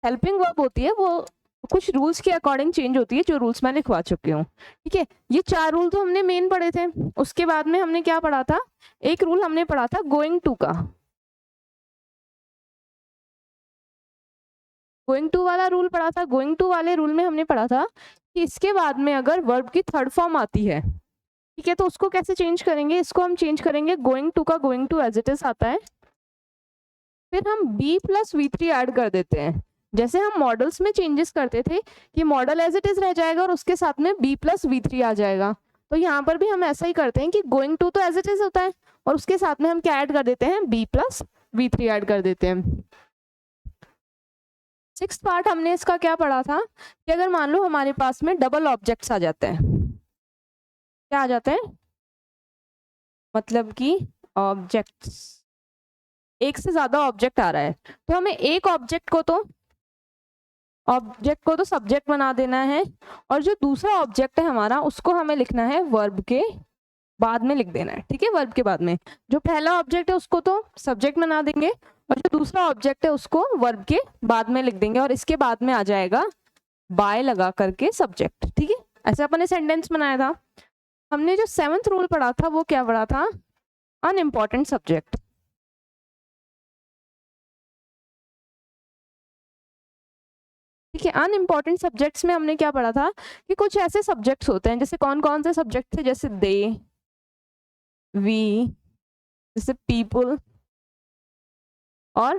Helping verb होती है वो कुछ रूल्स के अकॉर्डिंग चेंज होती है, जो रूल्स मैं लिखवा चुकी हूँ। ठीक है, ये 4 रूल तो हमने मेन पढ़े थे। उसके बाद में हमने क्या पढ़ा था, एक रूल हमने पढ़ा था गोइंग टू का। गोइंग टू वाला रूल पढ़ा था। गोइंग टू वाले रूल में हमने पढ़ा था कि इसके बाद में अगर वर्ब की थर्ड फॉर्म आती है, ठीक है, तो उसको कैसे चेंज करेंगे, इसको हम चेंज करेंगे गोइंग टू का going to as it is आता है, फिर हम बी प्लस V3 ऐड कर देते हैं। जैसे हम मॉडल्स में चेंजेस करते थे कि मॉडल एज इट इज रह जाएगा और उसके साथ में बी प्लस V3 आ जाएगा, तो यहाँ पर भी हम ऐसा ही करते हैं कि गोइंग टू तो एज इट इज होता है और उसके साथ में हम क्या ऐड कर देते हैं, बी प्लस V3 ऐड कर देते हैं। 6th पार्ट हमने इसका क्या पढ़ा था कि अगर मान लो हमारे पास में डबल ऑब्जेक्ट्स आ जाते हैं, क्या आ जाते हैं, मतलब कि ऑब्जेक्ट्स, एक से ज्यादा ऑब्जेक्ट आ रहा है, तो हमें एक ऑब्जेक्ट को तो सब्जेक्ट बना देना है और जो दूसरा ऑब्जेक्ट है हमारा उसको हमें लिखना है वर्ब के बाद में लिख देना है। ठीक है, वर्ब के बाद में जो पहला ऑब्जेक्ट है उसको तो सब्जेक्ट बना देंगे और जो दूसरा ऑब्जेक्ट है उसको वर्ब के बाद में लिख देंगे और इसके बाद में आ जाएगा बाय लगा करके सब्जेक्ट। ठीक है, ऐसे अपन ने सेंटेंस बनाया था। हमने जो 7th रूल पढ़ा था वो क्या पढ़ा था, अनइम्पॉर्टेंट सब्जेक्ट। ठीक है, अनइम्पॉर्टेंट सब्जेक्ट्स में हमने क्या पढ़ा था कि कुछ ऐसे सब्जेक्ट्स होते हैं, जैसे कौन कौन से सब्जेक्ट थे, जैसे दे, वी, जैसे पीपल और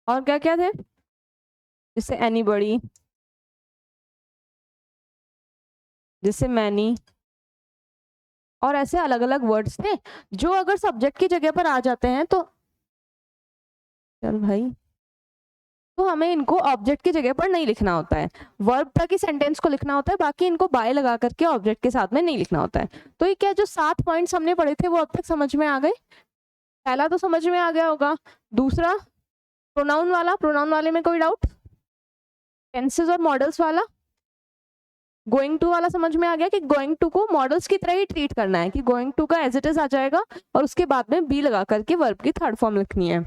क्या क्या थे, जैसे एनीबॉडी, जैसे मैनी, और ऐसे अलग अलग वर्ड्स थे जो अगर सब्जेक्ट की जगह पर आ जाते हैं तो चल भाई, तो हमें इनको ऑब्जेक्ट की जगह पर नहीं लिखना होता है, वर्ब तक ही सेंटेंस को लिखना होता है, बाकी इनको बाय लगा करके ऑब्जेक्ट के साथ में नहीं लिखना होता है। तो ये क्या जो 7 पॉइंट्स हमने पढ़े थे वो अब तक समझ में आ गए, पहला तो समझ में आ गया होगा। दूसरा प्रोनाउन वाले में कोई डाउट, टेंसेस और मॉडल्स वाला, गोइंग टू वाला समझ में आ गया कि गोइंग टू को मॉडल्स की तरह ही ट्रीट करना है कि गोइंग टू का एज इट इज आ जाएगा और उसके बाद में बी लगा करके वर्ब की थर्ड फॉर्म लिखनी है।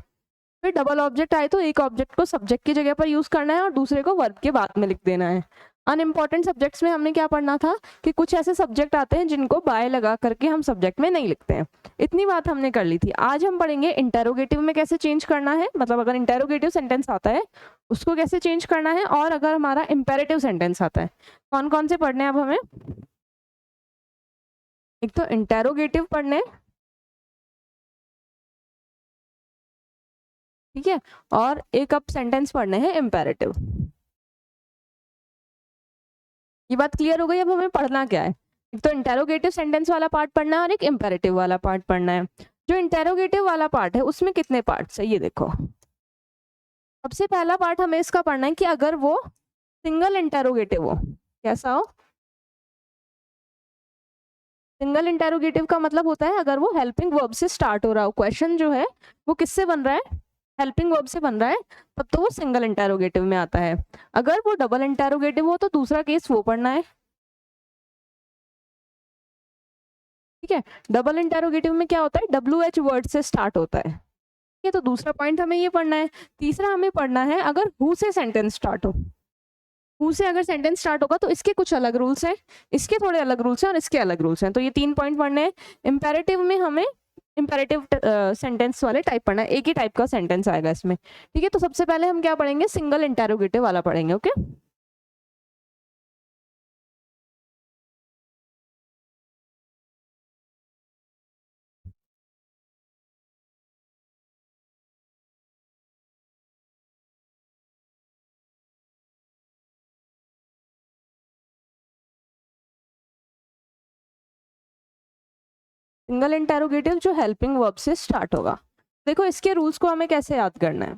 फिर डबल ऑब्जेक्ट आए तो एक ऑब्जेक्ट को सब्जेक्ट की जगह पर यूज करना है और दूसरे को वर्ब के बाद में लिख देना है। अनइम्पॉर्टेंट सब्जेक्ट्स में हमने क्या पढ़ना था कि कुछ ऐसे सब्जेक्ट आते हैं जिनको बाय लगा करके हम सब्जेक्ट में नहीं लिखते हैं। इतनी बात हमने कर ली थी। आज हम पढ़ेंगे इंटेरोगेटिव में कैसे चेंज करना है, मतलब अगर इंटेरोगेटिव सेंटेंस आता है उसको कैसे चेंज करना है, और अगर हमारा इंपेरेटिव सेंटेंस आता है कौन कौन से पढ़ने हैं अब हमें। एक तो इंटेरोगेटिव पढ़ने, ठीक है, और एक अब सेंटेंस पढ़ने हैं इंपेरेटिव। ये बात क्लियर हो गई। अब हमें पढ़ना क्या है, एक तो इंटेरोगेटिव सेंटेंस वाला पार्ट पढ़ना है और एक इंपेरेटिव वाला पार्ट पढ़ना है। जो इंटेरोगेटिव वाला पार्ट है उसमें कितने पार्ट्स है ये देखो। सबसे पहला पार्ट हमें इसका पढ़ना है कि अगर वो सिंगल इंटेरोगेटिव हो, कैसा हो, सिंगल इंटेरोगेटिव का मतलब होता है अगर वो हेल्पिंग वर्ब से स्टार्ट हो रहा हो, क्वेश्चन जो है वो किससे बन रहा है, हेल्पिंग वर्ब से बन रहा है, तब तो वो सिंगल इंटेरोगेटिव में आता है। अगर वो डबल इंटेरोगेटिव हो तो दूसरा केस वो पढ़ना है। ठीक है, डबल इंटेरोगेटिव में क्या होता है, WH वर्ड से स्टार्ट होता है। ठीक है, तो दूसरा पॉइंट हमें ये पढ़ना है। तीसरा हमें पढ़ना है अगर हु से सेंटेंस स्टार्ट हो, हु से अगर सेंटेंस स्टार्ट होगा तो इसके कुछ अलग रूल्स हैं, इसके थोड़े अलग रूल्स हैं और इसके अलग रूल्स हैं। तो ये 3 पॉइंट पढ़ने हैं। इंपेरेटिव में हमें इंपेरेटिव सेंटेंस वाले टाइप पढ़ना है, एक ही टाइप का सेंटेंस आएगा इसमें। ठीक है, तो सबसे पहले हम क्या पढ़ेंगे, सिंगल इंटेरोगेटिव वाला पढ़ेंगे। ओके, सिंगल इंटेरोगेटिव जो हेल्पिंग वर्ब से स्टार्ट होगा। देखो इसके रूल्स को हमें कैसे याद करना है।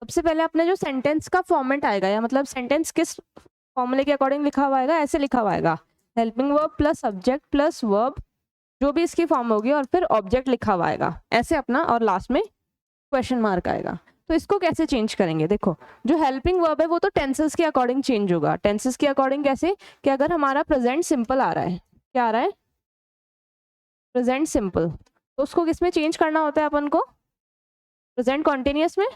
सबसे पहले अपने जो सेंटेंस का फॉर्मेट आएगा, या मतलब सेंटेंस किस फॉर्मूले के अकॉर्डिंग लिखा हुआ आएगा, ऐसे लिखा हुआ आएगा, helping verb plus subject plus verb, जो भी इसकी फॉर्म होगी, और फिर ऑब्जेक्ट लिखा हुआ आएगा ऐसे अपना, और लास्ट में क्वेश्चन मार्क आएगा। तो इसको कैसे चेंज करेंगे, देखो जो हेल्पिंग वर्ब है वो तो टेंसेस के अकॉर्डिंग चेंज होगा। टेंसेस के अकॉर्डिंग कैसे, कि अगर हमारा प्रेजेंट सिंपल आ रहा है, क्या आ रहा है, प्रेजेंट सिंपल, तो उसको किस में चेंज करना होता है अपन को, प्रेजेंट कॉन्टिन्यूअस में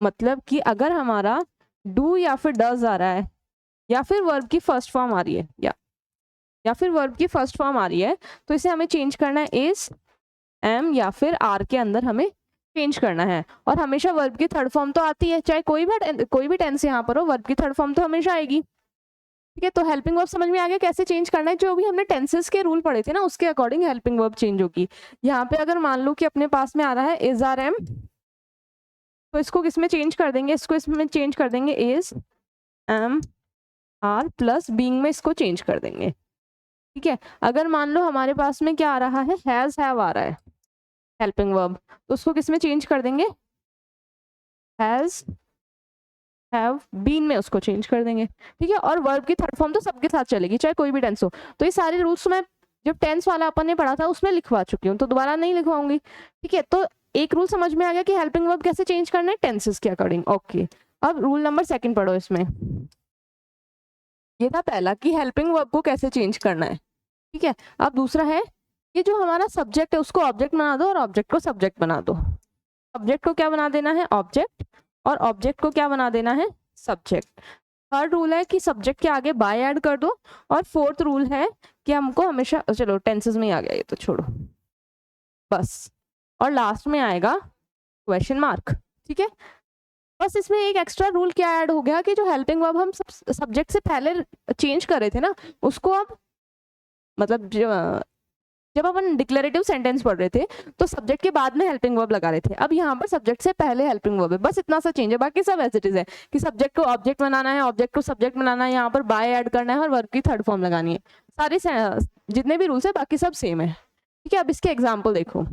मतलब कि अगर हमारा डू या फिर डज आ रहा है या फिर वर्ब की फर्स्ट फॉर्म आ रही है या फिर वर्ब की फर्स्ट फॉर्म आ रही है तो इसे हमें चेंज करना है इज, एम या फिर आर के अंदर हमें चेंज करना है। और हमेशा वर्ब की थर्ड फॉर्म तो आती है, चाहे कोई भी टेंस यहाँ पर हो, वर्ब की थर्ड फॉर्म तो हमेशा आएगी। ठीक है, तो हेल्पिंग वर्ब समझ में आ गया कैसे चेंज करना है। जो भी हमने टेंसेस के रूल पढ़े थे ना उसके अकॉर्डिंग हेल्पिंग वर्ब चेंज होगी। यहाँ पे अगर मान लो कि अपने पास में आ रहा है इज आर एम, तो इसको किस में चेंज कर देंगे, इसको इसमें चेंज कर देंगे is am are plus being में इसको चेंज कर देंगे। ठीक है, अगर मान लो हमारे पास में क्या आ रहा है, हैज हैव आ रहा है हेल्पिंग वर्ब, तो उसको किस में चेंज कर देंगे, हैज हैव बीन में उसको चेंज कर देंगे। ठीक है, और वर्ब की थर्ड फॉर्म तो सबके साथ चलेगी चाहे कोई भी टेंस हो। तो ये सारे रूल्स मैं जब टेंस वाला अपन ने पढ़ा था उसमें लिखवा चुकी हूँ, तो दोबारा नहीं लिखवाऊंगी। ठीक है, तो एक रूल समझ में आ गया कि हेल्पिंग वर्ब कैसे चेंज करना है टेंसेस के अकॉर्डिंग। ओके, अब रूल नंबर 2 पढ़ो। इसमें ये था पहला कि हेल्पिंग वर्ब को कैसे चेंज करना है। ठीक है, अब दूसरा है कि जो हमारा सब्जेक्ट है उसको ऑब्जेक्ट बना दो और ऑब्जेक्ट को सब्जेक्ट बना दो। सब्जेक्ट को क्या बना देना है, ऑब्जेक्ट, और ऑब्जेक्ट को क्या बना देना है, सब्जेक्ट। थर्ड रूल है कि सब्जेक्ट के आगे बाय ऐड कर दो। और फोर्थ रूल है कि हमको हमेशा, चलो टेंसेस में ही आ गया ये तो छोड़ो बस, और लास्ट में आएगा क्वेश्चन मार्क। ठीक है, बस इसमें एक एक्स्ट्रा रूल क्या ऐड हो गया कि जो हेल्पिंग वर्ब हम सब्जेक्ट से पहले चेंज कर रहे थे ना उसको अब मतलब जब अपन डिक्लेरेटिव सेंटेंस पढ़ रहे थे तो सब्जेक्ट के बाद में हेल्पिंग वर्ब लगा रहे थे, अब यहाँ पर सब्जेक्ट से पहले हेल्पिंग वर्ब है। बस इतना सा चेंज है, बाकी सब एज इट इज है कि सब्जेक्ट को ऑब्जेक्ट बनाना है, ऑब्जेक्ट को सब्जेक्ट बनाना है, यहाँ पर बाय ऐड करना है और वर्ब की थर्ड फॉर्म लगानी है। सारे जितने भी रूल्स है बाकी सब सेम है। ठीक है, अब इसके एग्जाम्पल देखो।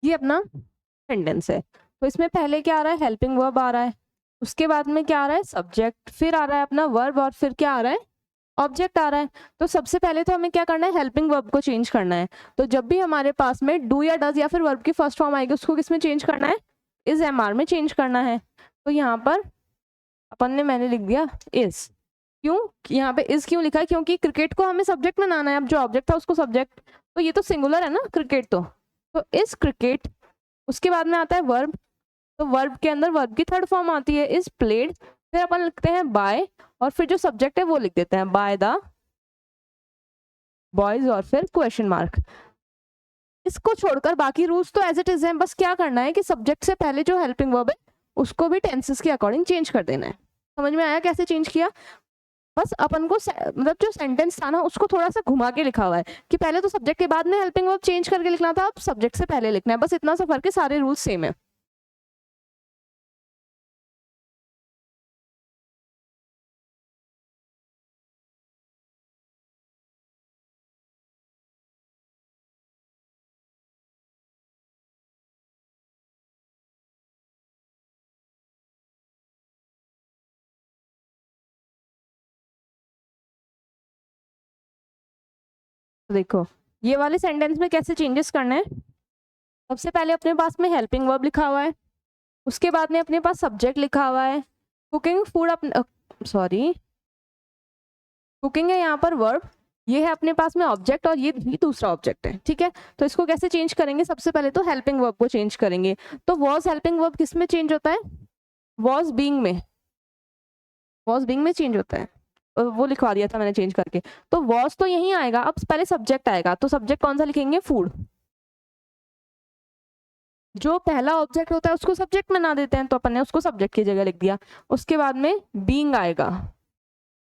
ये अपना सेंटेंस है, तो इसमें पहले क्या आ रहा है, हेल्पिंग वर्ब आ रहा है, उसके बाद में क्या आ रहा है, सब्जेक्ट, फिर आ रहा है अपना वर्ब, और फिर क्या आ रहा है, ऑब्जेक्ट आ रहा है। तो सबसे पहले तो हमें क्या करना है, हेल्पिंग वर्ब को चेंज करना है। तो जब भी हमारे पास में डू या डज या फिर वर्ब की फर्स्ट फॉर्म आएगी उसको किस में चेंज करना है, इज एम आर में चेंज करना है। तो यहाँ पर अपन ने मैंने लिख दिया इज। क्यों यहाँ पे इज क्यों लिखा है, क्योंकि क्रिकेट को हमें सब्जेक्ट बनाना है, अब जो ऑब्जेक्ट था उसको सब्जेक्ट, तो ये तो सिंगुलर है ना क्रिकेट, तो इज क्रिकेट। उसके बाद में आता है वर्ब, तो वर्ब के अंदर वर्ब की थर्ड फॉर्म आती है इज प्लेड, फिर अपन लिखते हैं बाय, और फिर जो सब्जेक्ट है वो लिख देते हैं बाय द बॉयज, और फिर क्वेश्चन मार्क। इसको छोड़कर बाकी रूल्स तो एज इट इज हैं, बस क्या करना है कि सब्जेक्ट से पहले जो हेल्पिंग वर्ब है उसको भी टेंसेस के अकॉर्डिंग चेंज कर देना है। समझ में आया कैसे चेंज किया। बस अपन को मतलब जो सेंटेंस था ना उसको थोड़ा सा घुमा के लिखा हुआ है कि पहले तो सब्जेक्ट के बाद में हेल्पिंग वर्ब चेंज करके लिखना था, अब सब्जेक्ट से पहले लिखना है, बस इतना सा फर्क है, सारे रूल्स सेम है। तो देखो ये वाले सेंटेंस में कैसे चेंजेस करना है। सबसे पहले अपने पास में हेल्पिंग वर्ब लिखा हुआ है, उसके बाद में अपने पास सब्जेक्ट लिखा हुआ है, कुकिंग फूड सॉरी कुकिंग है यहाँ पर वर्ब, ये है अपने पास में ऑब्जेक्ट, और ये भी दूसरा ऑब्जेक्ट है। ठीक है, तो इसको कैसे चेंज करेंगे, सबसे पहले तो हेल्पिंग वर्ब को चेंज करेंगे। तो वॉज हेल्पिंग वर्ब किस में चेंज होता है, वॉज बीइंग में, वॉज बीइंग में चेंज होता है, वो लिखवा दिया था मैंने चेंज करके। तो वॉज तो यही आएगा, अब पहले सब्जेक्ट आएगा, तो सब्जेक्ट कौन सा लिखेंगे, फूड। जो पहला ऑब्जेक्ट होता है उसको सब्जेक्ट बना देते हैं, तो अपन ने उसको सब्जेक्ट की जगह लिख दिया। उसके बाद में बीइंग आएगा,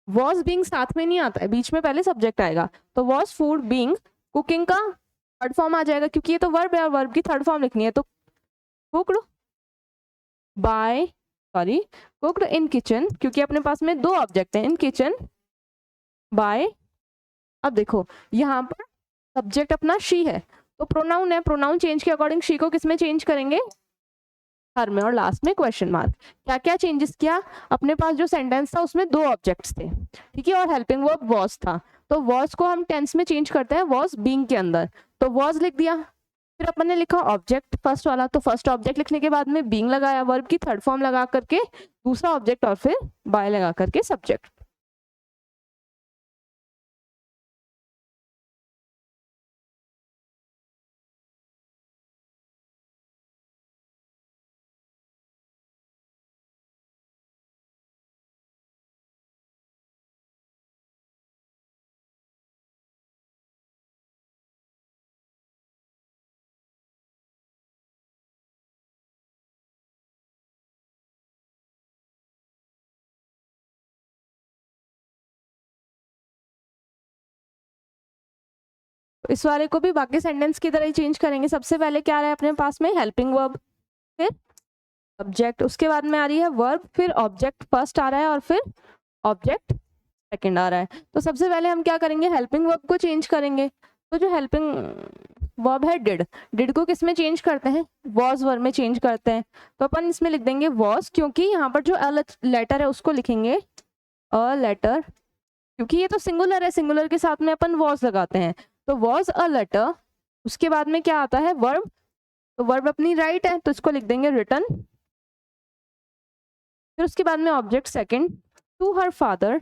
वॉज बीइंग साथ में नहीं आता है, बीच में पहले सब्जेक्ट आएगा, तो वॉज फूड बीइंग, कुकिंग का थर्ड फॉर्म आ जाएगा क्योंकि ये तो वर्ब है और वर्ब की थर्ड फॉर्म लिखनी है, तो cooked bye sorry, cooked in kitchen, क्योंकि अपने पास में दो ऑब्जेक्ट हैं, इन किचन बाय। अब देखो यहाँ पर सब्जेक्ट अपना शी है, तो प्रोनाउन है, प्रोनाउन चेंज के अकॉर्डिंग शी को किसमें चेंज करेंगे, हर में, और लास्ट में क्वेश्चन मार्क। क्या क्या चेंजेस किया, अपने पास जो सेंटेंस था उसमें दो ऑब्जेक्ट्स थे, ठीक है, और हेल्पिंग वर्ब वॉज था, तो वॉज को हम टेंस में चेंज करते हैं वॉज बीइंग के अंदर, तो वॉज लिख दिया। फिर अपन ने लिखा ऑब्जेक्ट फर्स्ट वाला, तो फर्स्ट ऑब्जेक्ट लिखने के बाद में बीइंग लगाया, वर्ब की थर्ड फॉर्म लगा करके दूसरा ऑब्जेक्ट, और फिर बाय लगा करके सब्जेक्ट। इस वाले को भी बाकी सेंटेंस की तरह ही चेंज करेंगे। सबसे पहले क्या आ रहा है अपने पास में, हेल्पिंग वर्ब, फिर सब्जेक्ट, उसके बाद में आ रही है वर्ब, फिर ऑब्जेक्ट फर्स्ट आ रहा है, और फिर ऑब्जेक्ट सेकंड आ रहा है। तो सबसे पहले हम क्या करेंगे, हेल्पिंग वर्ब को चेंज करेंगे। तो जो हेल्पिंग वर्ब है डिड, डिड को किस में चेंज करते हैं, वॉज वर्ब में चेंज करते हैं। तो अपन इसमें लिख देंगे वॉज, क्योंकि यहाँ पर जो अ लेटर है उसको लिखेंगे अ लेटर, क्योंकि ये तो सिंगुलर है, सिंगुलर के साथ में अपन वॉज लगाते हैं, तो वॉज अ लेटर। उसके बाद में क्या आता है, वर्ब, तो वर्ब अपनी राइट है, तो इसको लिख देंगे रिटन। फिर उसके बाद में object second, to her father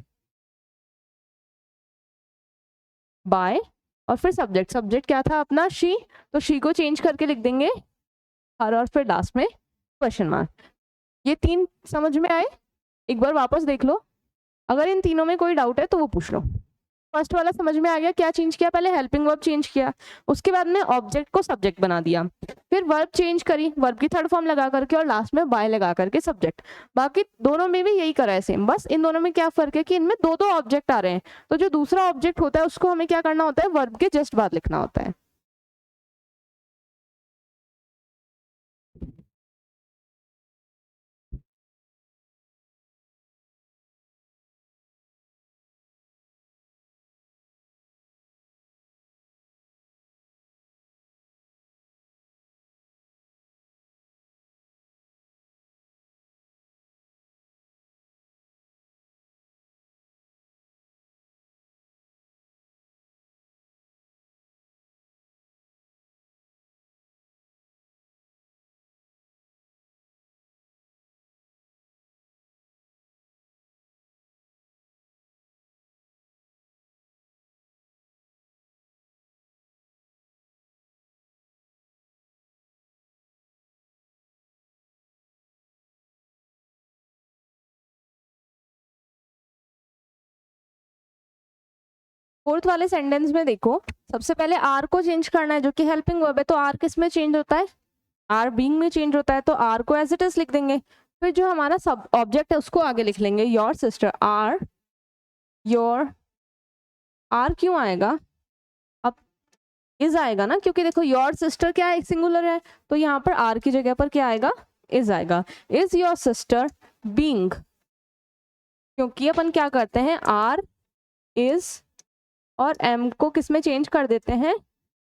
by, और फिर सब्जेक्ट, सब्जेक्ट क्या था अपना शी, तो शी को चेंज करके लिख देंगे हर, और फिर लास्ट में क्वेश्चन मार्क। ये तीन समझ में आए, एक बार वापस देख लो, अगर इन तीनों में कोई डाउट है तो वो पूछ लो। फर्स्ट वाला समझ में आ गया, क्या चेंज किया, पहले हेल्पिंग वर्ब चेंज किया, उसके बाद में ऑब्जेक्ट को सब्जेक्ट बना दिया, फिर वर्ब चेंज करी, वर्ब की थर्ड फॉर्म लगा करके, और लास्ट में बाय लगा करके सब्जेक्ट। बाकी दोनों में भी यही करा है सेम, बस इन दोनों में क्या फर्क है कि इनमें दो दो ऑब्जेक्ट आ रहे हैं, तो जो दूसरा ऑब्जेक्ट होता है उसको हमें क्या करना होता है, वर्ब के जस्ट बाद लिखना होता है। फोर्थ वाले सेंटेंस में देखो, सबसे पहले आर को चेंज करना है, जो कि हेल्पिंग वर्ब है, तो आर किस में चेंज होता है, आर बीइंग में चेंज होता है, तो आर को एज इट इज लिख देंगे। फिर जो हमारा सब ऑब्जेक्ट है उसको आगे लिख लेंगे, your sister, are your, are क्यों आएगा, अब इज आएगा ना, क्योंकि देखो योर सिस्टर क्या है, सिंगुलर है, तो यहाँ पर आर की जगह पर क्या आएगा, इज आएगा। इज योर सिस्टर बीइंग, क्योंकि अपन क्या करते हैं, आर इज और एम को किस में चेंज कर देते हैं,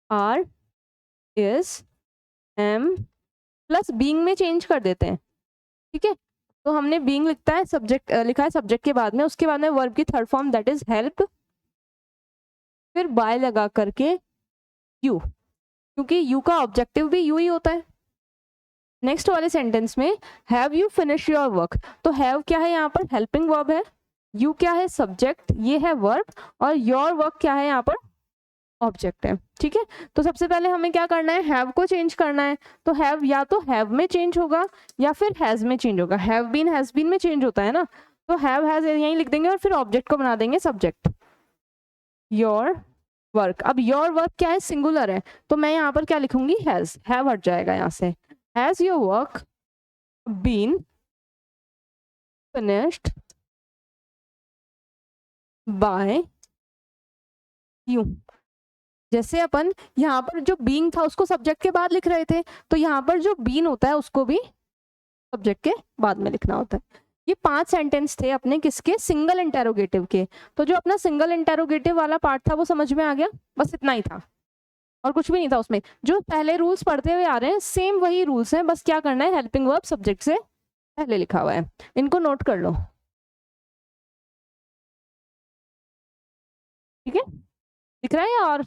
are is am plus being में चेंज कर देते हैं, ठीक है। तो हमने बीइंग लिखता है, सब्जेक्ट लिखा है सब्जेक्ट के बाद में, उसके बाद में वर्ब की third form that is help, फिर बाय लगा करके यू, क्योंकि यू का ऑब्जेक्टिव भी यू ही होता है। नेक्स्ट वाले सेंटेंस में have you finish your work, तो हैव क्या है यहाँ पर, हेल्पिंग वर्ब है, यू क्या है सब्जेक्ट, ये है वर्ब, और योर वर्क क्या है यहाँ पर, ऑब्जेक्ट है, ठीक है। तो सबसे पहले हमें क्या करना है, हैव को चेंज करना है, तो हैव या तो हैव में चेंज होगा या फिर हैज में चेंज होगा, हैव बीन हैज बीन में चेंज होता है ना, तो हैव हैज यहीं लिख देंगे, और फिर ऑब्जेक्ट को बना देंगे सब्जेक्ट, योर वर्क। अब योर वर्क क्या है, सिंगुलर है, तो मैं यहाँ पर क्या लिखूंगी, हैज, हैव हट जाएगा यहाँ से, has your work been finished by you. जैसे अपन यहाँ पर जो बीइंग था उसको सब्जेक्ट के बाद लिख रहे थे, तो यहाँ पर जो बीन होता है उसको भी सब्जेक्ट के बाद में लिखना होता है। ये 5 सेंटेंस थे अपने किसके, सिंगल इंटेरोगेटिव के। तो जो अपना सिंगल इंटेरोगेटिव वाला पार्ट था वो समझ में आ गया, बस इतना ही था और कुछ भी नहीं था उसमें। जो पहले रूल्स पढ़ते हुए आ रहे हैं सेम वही रूल्स हैं, बस क्या करना है, हेल्पिंग वर्ब सब्जेक्ट से पहले लिखा हुआ है, इनको नोट कर लो। ठीक है, दिख रहा है या और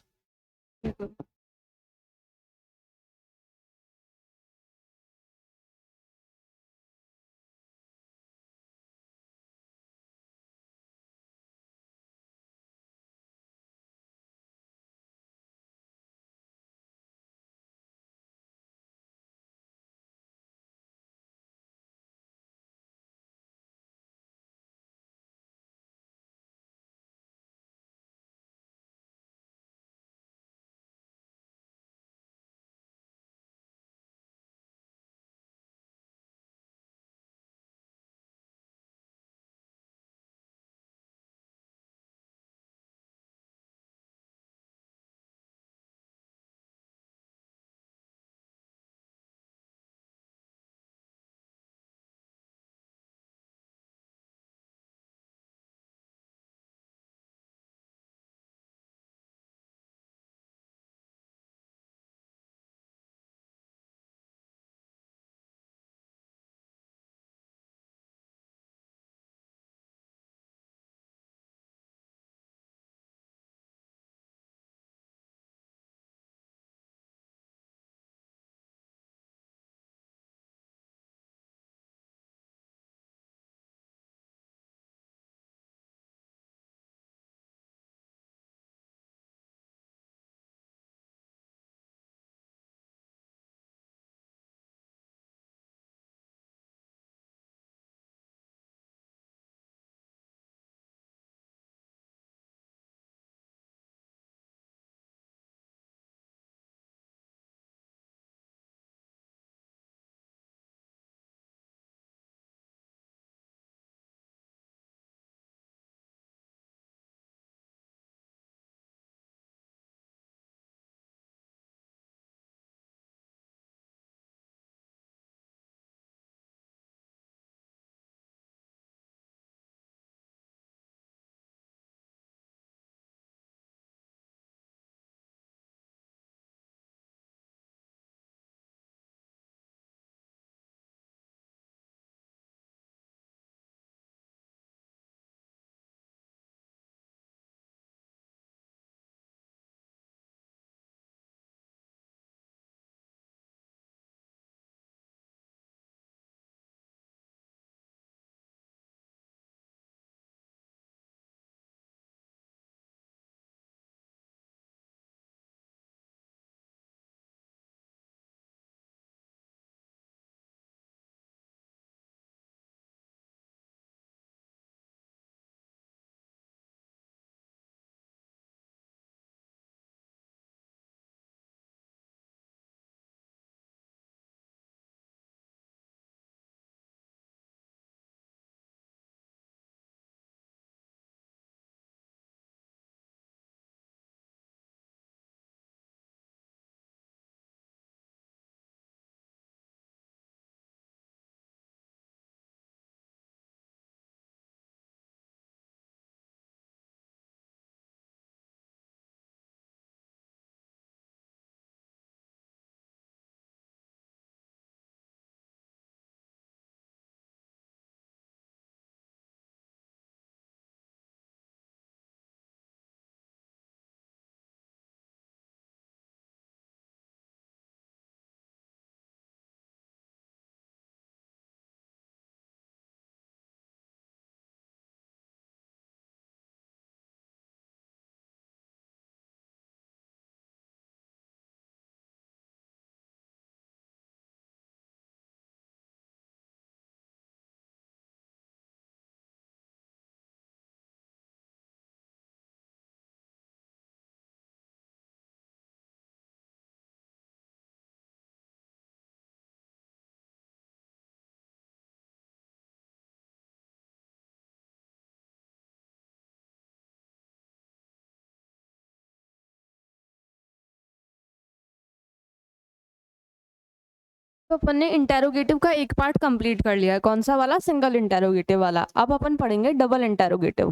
तो अपन ने इंटेरोगेटिव का एक पार्ट कंप्लीट कर लिया है। कौन सा वाला? सिंगल इंटेरोगेटिव वाला। अब अपन पढ़ेंगे डबल इंटेरोगेटिव।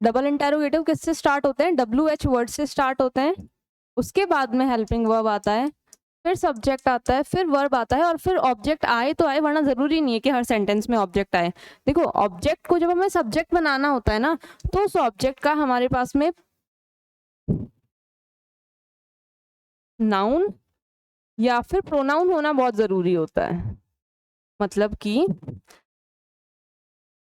डबल इंटेरोगेटिव किससे स्टार्ट होते हैं? WH वर्ड से स्टार्ट होते हैं, उसके बाद में हेल्पिंग वर्ब आता है, फिर सब्जेक्ट आता है, फिर वर्ब आता है, और फिर ऑब्जेक्ट आए तो आए, वरना जरूरी नहीं है कि हर सेंटेंस में ऑब्जेक्ट आए। देखो, ऑब्जेक्ट को जब हमें सब्जेक्ट बनाना होता है ना, तो उस ऑब्जेक्ट का हमारे पास में नाउन या फिर प्रोनाउन होना बहुत जरूरी होता है। मतलब कि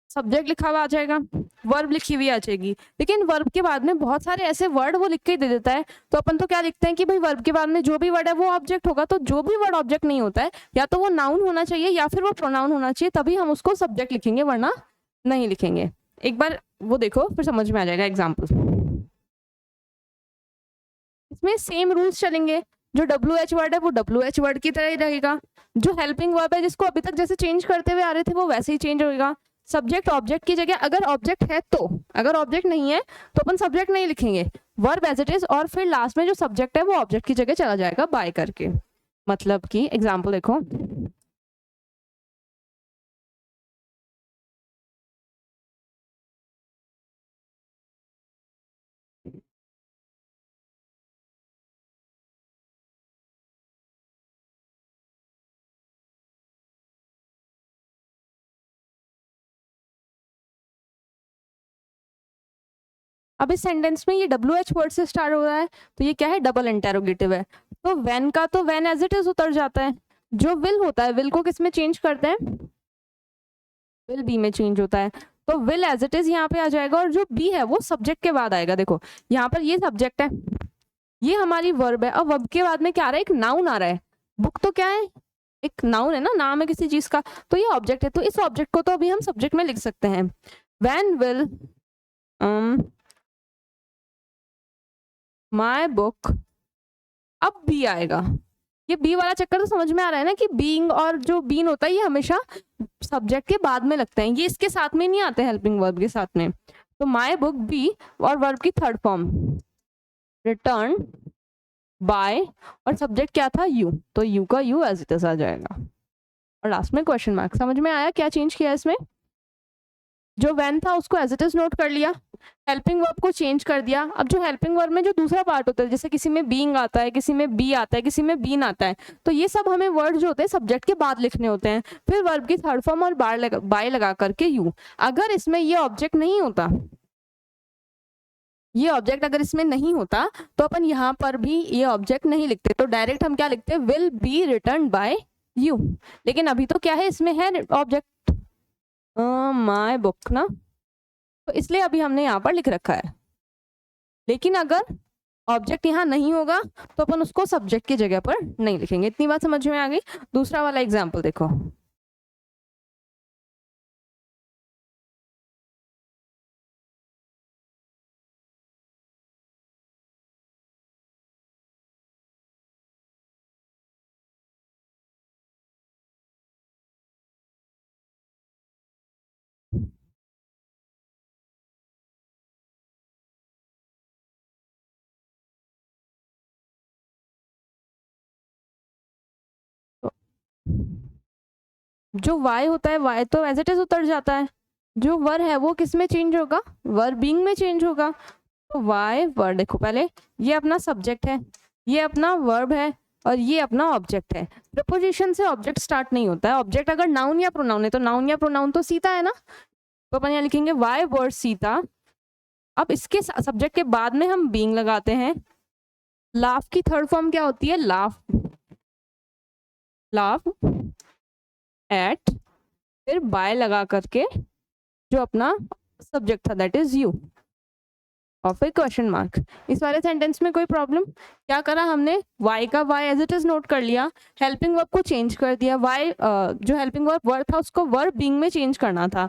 सब्जेक्ट लिखा हुआ आ जाएगा, वर्ब लिखी हुई आ जाएगी, लेकिन वर्ब के बाद में बहुत सारे ऐसे वर्ड वो लिख के दे देता है, तो अपन तो क्या लिखते हैं कि भाई वर्ब के बाद में जो भी वर्ड है वो ऑब्जेक्ट होगा। तो जो भी वर्ड ऑब्जेक्ट नहीं होता है, या तो वो नाउन होना चाहिए या फिर वो प्रोनाउन होना चाहिए, तभी हम उसको सब्जेक्ट लिखेंगे, वरना नहीं लिखेंगे। एक बार वो देखो, फिर समझ में आ जाएगा। एग्जाम्पल, इसमें सेम रूल्स चलेंगे। जो WH वर्ड है वो WH वर्ड की तरह ही रहेगा। जो हेल्पिंग वर्ब है, जिसको अभी तक जैसे चेंज करते हुए आ रहे थे, वो वैसे ही चेंज होगा। सब्जेक्ट ऑब्जेक्ट की जगह, अगर ऑब्जेक्ट है तो, अगर ऑब्जेक्ट नहीं है तो अपन सब्जेक्ट नहीं लिखेंगे, वर्ब एज इट इज, और फिर लास्ट में जो सब्जेक्ट है वो ऑब्जेक्ट की जगह चला जाएगा बाय करके। मतलब कि एग्जाम्पल देखो, अब इस सेंटेंस में ये WH वर्ड से स्टार्ट हो रहा है, तो ये क्या है? डबल इंटेरोगेटिव है। तो वेन का तो वेन एज इट इज उतर जाता है। जो विल होता है, विल को किस में चेंज करते हैं? विल बी में चेंज होता है। तो विल एज इट इज यहाँ पे आ जाएगा, और जो बी है वो सब्जेक्ट के बाद आएगा। देखो, यहाँ पर ये सब्जेक्ट है, ये हमारी वर्ब है। अब वर्ब के बाद में क्या आ रहा है? एक नाउन आ रहा है। बुक तो क्या है? एक नाउन है ना, नाम है किसी चीज का। तो ये ऑब्जेक्ट है, तो इस ऑब्जेक्ट को तो अभी हम सब्जेक्ट में लिख सकते हैं। वैन विल माई बुक, अब बी आएगा। ये बी वाला चक्कर तो समझ में आ रहा है ना, कि बीइंग और जो बीन होता है ये हमेशा सब्जेक्ट के बाद में लगते हैं, ये इसके साथ में नहीं आते, हेल्पिंग वर्ब के साथ में। तो माई बुक बी, और वर्ब की थर्ड फॉर्म रिटर्न बाय, और सब्जेक्ट क्या था? यू, तो यू का यू एज इट इज आ जाएगा, और लास्ट में क्वेश्चन मार्क। समझ में आया क्या चेंज किया इसमें? जो वैन था उसको एज इट इज नोट कर लिया, हेल्पिंग वर्ब को चेंज कर दिया। अब जो हेल्पिंग वर्ब में जो दूसरा पार्ट होता है, जैसे किसी में बीइंग आता है, किसी में बी आता है, किसी में बीन आता है, तो ये सब हमें वर्ड जो होते हैं सब्जेक्ट के बाद लिखने होते हैं। फिर वर्ब की थर्ड फॉर्म और बाय लगा करके यू। अगर इसमें ये ऑब्जेक्ट नहीं होता, ये ऑब्जेक्ट अगर इसमें नहीं होता, तो अपन यहाँ पर भी ये ऑब्जेक्ट नहीं लिखते, तो डायरेक्ट हम क्या लिखते? Will be return by you. लेकिन अभी तो क्या है, इसमें है ऑब्जेक्ट माय बुक ना, तो इसलिए अभी हमने यहाँ पर लिख रखा है। लेकिन अगर ऑब्जेक्ट यहाँ नहीं होगा, तो अपन उसको सब्जेक्ट की जगह पर नहीं लिखेंगे। इतनी बात समझ में आ गई? दूसरा वाला एग्जाम्पल देखो, तो जो वाई होता है, वाई तो एज इट इज उतर जाता है। जो वर है वो किस में चेंज होगा? वर बीइंग में चेंज होगा। तो वाई वर्ड, देखो पहले ये अपना सब्जेक्ट है, ये अपना वर्ब है, और ये अपना ऑब्जेक्ट है। प्रपोजिशन से ऑब्जेक्ट स्टार्ट नहीं होता है। ऑब्जेक्ट अगर नाउन या प्रोनाउन है, तो नाउन या प्रोनाउन तो सीता है ना, तो अपन यहाँ लिखेंगे वाई वर्ड सीता। अब इसके सब्जेक्ट के बाद में हम बीइंग लगाते हैं। लाफ की थर्ड फॉर्म क्या होती है? लाफ, लाफ एट, फिर बाय लगा करके जो अपना सब्जेक्ट था दैट इज यू, और फिर क्वेश्चन मार्क। इस वाले सेंटेंस में कोई प्रॉब्लम? क्या करा हमने? वाई का why as it is note कर लिया, हेल्पिंग वर्ब को चेंज कर दिया। वाई जो हेल्पिंग वर्ब वर्ड था उसको वर्ब बीइंग में चेंज करना था,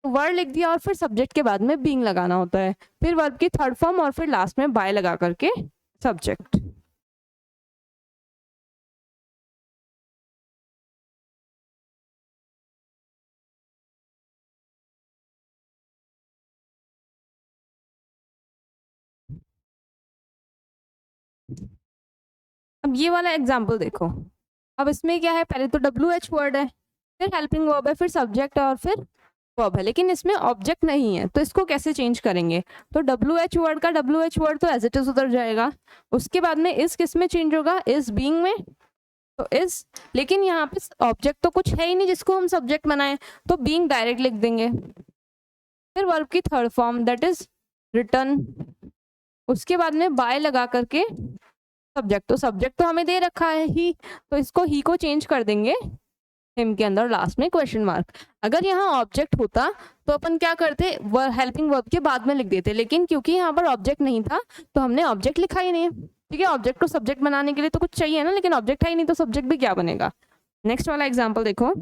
तो वर्ड लिख दिया, और फिर सब्जेक्ट के बाद में बीइंग लगाना होता है, फिर वर्ब की थर्ड फॉर्म, और फिर लास्ट में बाय लगा करके सब्जेक्ट। अब ये वाला एग्जाम्पल देखो, अब इसमें क्या है, पहले तो WH वर्ड है, फिर हेल्पिंग वर्ब है, फिर सब्जेक्ट है और फिर वर्ब है, लेकिन इसमें ऑब्जेक्ट नहीं है, तो इसको कैसे चेंज करेंगे? तो WH वर्ड का WH वर्ड तो एज इट इज उतर जाएगा, उसके बाद में इस किस में चेंज होगा? इस बीइंग में, तो इस, लेकिन यहाँ पे ऑब्जेक्ट तो कुछ है ही नहीं जिसको हम सब्जेक्ट बनाएं, तो बीइंग डायरेक्ट लिख देंगे। फिर वर्ब की third form that is return, उसके बाद में बाय लगा करके सब्जेक्ट, तो सब्जेक्ट तो हमें दे रखा है ही, तो इसको ही को चेंज कर देंगे हिम के अंदर लास्ट में क्वेश्चन मार्क। अगर यहाँ ऑब्जेक्ट होता तो अपन क्या करते, हेल्पिंग वर्ब के बाद में लिख देते, लेकिन क्योंकि यहाँ पर ऑब्जेक्ट नहीं था तो हमने ऑब्जेक्ट लिखा ही नहीं। ठीक है, ऑब्जेक्ट को सब्जेक्ट बनाने के लिए तो कुछ चाहिए ना, लेकिन ऑब्जेक्ट है ही नहीं तो सब्जेक्ट भी क्या बनेगा। नेक्स्ट वाला एग्जाम्पल देखो,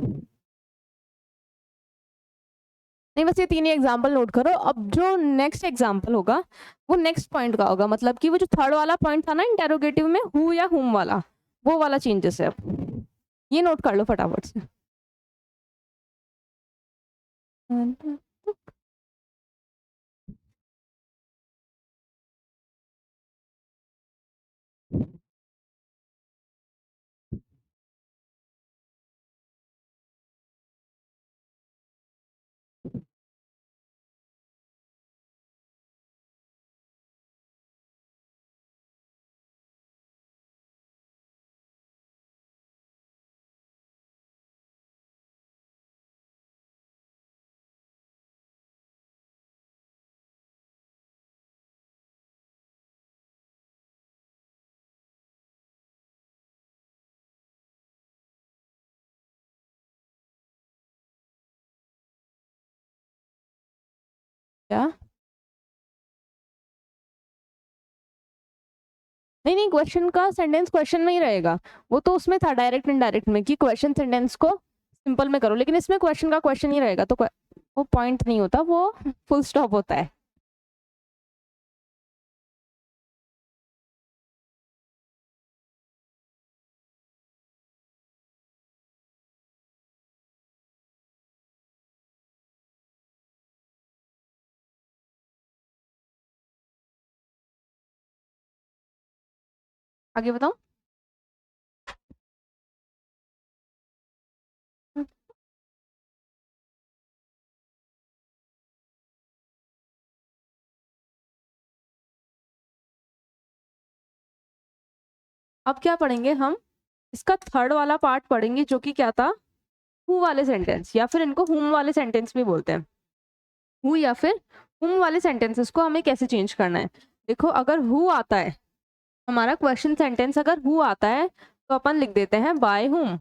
नहीं बस ये तीन ही एग्जाम्पल नोट करो। अब जो नेक्स्ट एग्जाम्पल होगा वो नेक्स्ट पॉइंट का होगा, मतलब कि वो जो थर्ड वाला पॉइंट था ना इंटेरोगेटिव में, हु या हुम वाला, वो वाला चेंजेस है। अब ये नोट कर लो फटाफट से। क्या? नहीं नहीं, क्वेश्चन का सेंटेंस क्वेश्चन में ही रहेगा, वो तो उसमें था डायरेक्ट इनडायरेक्ट में कि क्वेश्चन सेंटेंस को सिंपल में करो, लेकिन इसमें क्वेश्चन का क्वेश्चन ही रहेगा, तो वो पॉइंट नहीं होता, वो फुल स्टॉप होता है। आगे बताओ। अब क्या पढ़ेंगे हम, इसका थर्ड वाला पार्ट पढ़ेंगे, जो कि क्या था, हु वाले सेंटेंस, या फिर इनको हुम वाले सेंटेंस भी बोलते हैं। हु या फिर हुम वाले सेंटेंसेस को हमें कैसे चेंज करना है। देखो, अगर हु आता है, हमारा क्वेश्चन सेंटेंस अगर हु आता है तो अपन लिख देते हैं बाय हुम,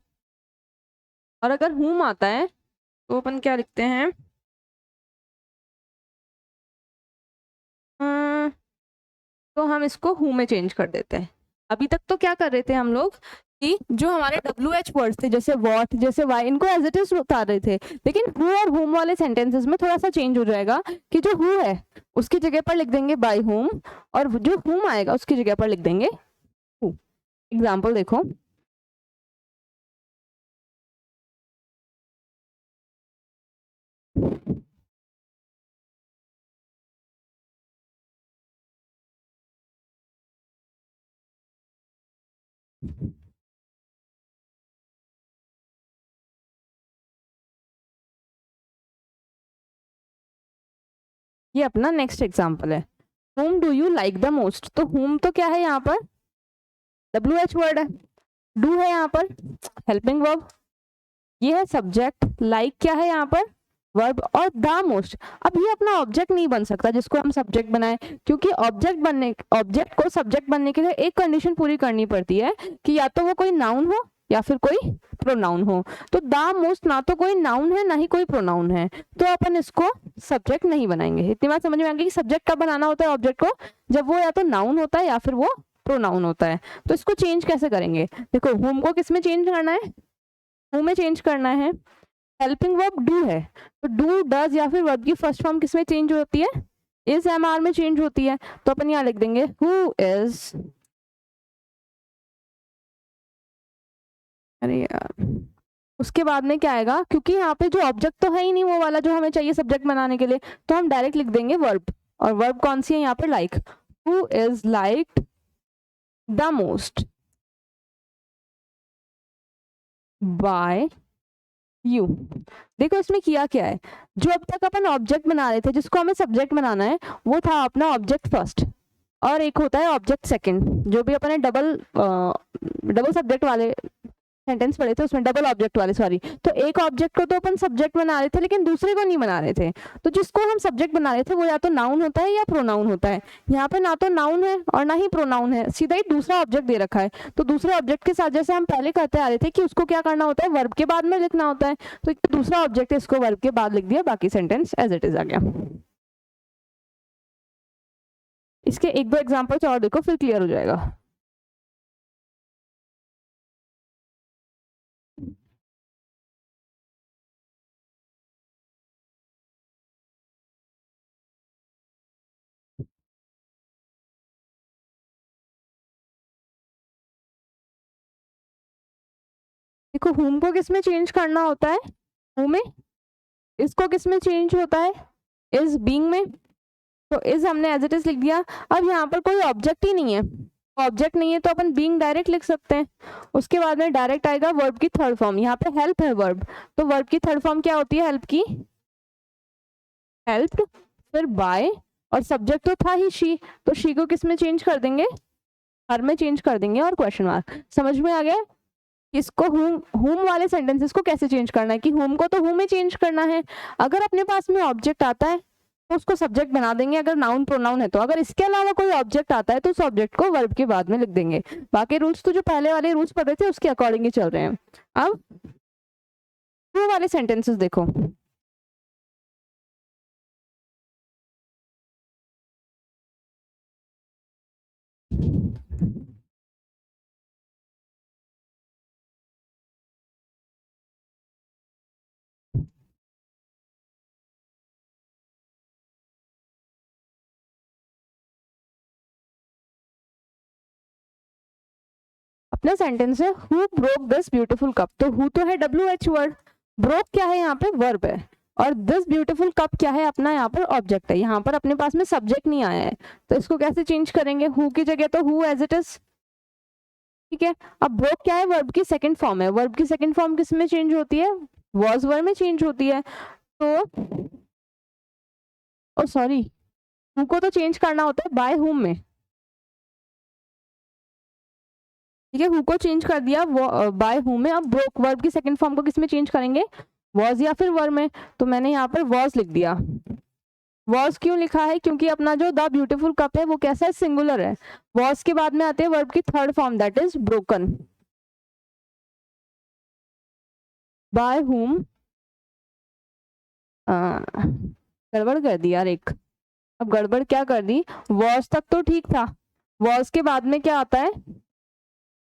और अगर हुम आता है तो अपन क्या लिखते हैं, तो हम इसको हु में चेंज कर देते हैं। अभी तक तो क्या कर रहे थे हम लोग कि जो हमारे WH वर्ड्स थे, जैसे व्हाट, जैसे वाई, इनको एज इट इज उतार रहे थे, लेकिन हु और हुम वाले सेंटेंसेस में थोड़ा सा चेंज हो जाएगा कि जो हु है उसकी जगह पर लिख देंगे बाय हुम, और जो हुम आएगा उसकी जगह पर लिख देंगे हु। एग्जाम्पल देखो, ये अपना नेक्स्ट एग्जाम्पल है, whom do you like the most। तो whom तो क्या है यहाँ पर, WH वर्ड है, do है यहाँ पर हेल्पिंग वर्ब, ये है सब्जेक्ट, like क्या है यहाँ पर वर्ब, और द मोस्ट। अब ये अपना ऑब्जेक्ट नहीं बन सकता जिसको हम सब्जेक्ट बनाए, क्योंकि ऑब्जेक्ट को सब्जेक्ट बनने के लिए एक कंडीशन पूरी करनी पड़ती है कि या तो वो कोई नाउन हो या फिर कोई प्रोनाउन हो। तो द मोस्ट ना तो कोई नाउन है ना ही कोई प्रोनाउन है, तो अपन इसको सब्जेक्ट नहीं बनाएंगे। इतनी बात समझ में आ गई कि सब्जेक्ट कब बनाना होता है ऑब्जेक्ट को, जब वो या तो नाउन होता है या फिर वो प्रोनाउन होता है। तो इसको चेंज कैसे करेंगे, देखो होम को किस में चेंज करना है, हु में चेंज करना है। हेल्पिंग वर्ब डू है, तो डू डज या फिर वर्ब की फर्स्ट फॉर्म किस में चेंज होती है, इज एम आर में चेंज होती है, तो अपन यहाँ लिख देंगे हु इज, अरे यार उसके बाद में क्या आएगा, क्योंकि यहाँ पे जो ऑब्जेक्ट तो है ही नहीं वो वाला जो हमें चाहिए सब्जेक्ट बनाने के लिए, तो हम डायरेक्ट लिख देंगे वर्ब, और वर्ब कौन सी है यहाँ पे, like, who is liked the most by you. देखो इसमें किया क्या है, जो अब तक अपन ऑब्जेक्ट बना रहे थे जिसको हमें सब्जेक्ट बनाना है वो था अपना ऑब्जेक्ट फर्स्ट, और एक होता है ऑब्जेक्ट सेकंड। जो भी अपने डबल सब्जेक्ट वाले सेंटेंस पढ़े थे उसमें डबल ऑब्जेक्ट वाले, सॉरी, तो एक ऑब्जेक्ट को तो अपन सब्जेक्ट बना रहे थे लेकिन दूसरे को नहीं बना रहे थे। तो जिसको हम सब्जेक्ट बना रहे थे वो या तो नाउन होता है या प्रोनाउन होता है। यहाँ पे ना तो नाउन है और ना ही प्रोनाउन है, सीधा ही दूसरा ऑब्जेक्ट दे रखा है। तो दूसरे ऑब्जेक्ट के साथ जैसे हम पहले करते आ रहे थे कि उसको क्या करना होता है, वर्ब के बाद में लिखना होता है, तो एक दूसरा ऑब्जेक्ट है इसको वर्ब के बाद लिख दिया, बाकी सेंटेंस एज इट इज आ गया। इसके एक दो एग्जाम्पल्स और देखो फिर क्लियर हो जाएगा। देखो हुम को किस में चेंज करना होता है, हु में। इसको किस में चेंज होता है, इज बीइंग में। तो इज हमने एज इट इज लिख दिया। अब यहाँ पर कोई ऑब्जेक्ट ही नहीं है, ऑब्जेक्ट नहीं है तो अपन बीइंग डायरेक्ट लिख सकते हैं। उसके बाद में डायरेक्ट आएगा वर्ब की थर्ड फॉर्म, यहाँ पे हेल्प है वर्ब, तो वर्ब की थर्ड फॉर्म क्या होती है हेल्प की, हेल्प्ड, फिर बाय, और सब्जेक्ट तो था ही शी, तो शी को किस में चेंज कर देंगे, हर में चेंज कर देंगे, और क्वेश्चन मार्क। समझ में आ गया इसको हुम वाले सेंटेंसेस को कैसे चेंज करना है, कि हुम को तो हुम में चेंज करना है। अगर अपने पास में ऑब्जेक्ट आता है तो उसको सब्जेक्ट बना देंगे, अगर नाउन प्रोनाउन है तो। अगर इसके अलावा कोई ऑब्जेक्ट आता है तो उस ऑब्जेक्ट को वर्ब के बाद में लिख देंगे। बाकी रूल्स तो जो पहले वाले रूल्स पढ़े थे उसके अकॉर्डिंग ही चल रहे हैं। अब ट्रू वाले सेंटेंसेस देखो। अपना सेंटेंस है who broke this beautiful cup, तो हु तो है WH वर्ड, ब्रोक क्या है यहाँ पे वर्ब है, और दिस ब्यूटीफुल कप क्या है अपना यहाँ पर ऑब्जेक्ट है। यहाँ पर अपने पास में सब्जेक्ट नहीं आया है तो इसको कैसे चेंज करेंगे, हु की जगह तो हु एज इट इज, ठीक है। अब ब्रोक क्या है, वर्ब की सेकंड फॉर्म है, वर्ब की सेकंड फॉर्म किस में चेंज होती है, वॉज वर्ब में चेंज होती है। तो ओ सॉरी, हु को तो चेंज करना होता है बाय हुम में, ठीक है, हु को चेंज कर दिया बाय हु में। अब ब्रोक वर्ब की सेकंड फॉर्म को किस में चेंज करेंगे, वॉज या फिर वर में, तो मैंने यहाँ पर वॉज लिख दिया। वॉज क्यों लिखा है, क्योंकि अपना जो द ब्यूटीफुल कप है वो कैसा है, सिंगुलर है। वॉज के बाद में आते हैं वर्ब की third form that is broken, by whom, गड़बड़ कर दी यार एक। अब गड़बड़ क्या कर दी, वॉज तक तो ठीक था, वॉज के बाद में क्या आता है,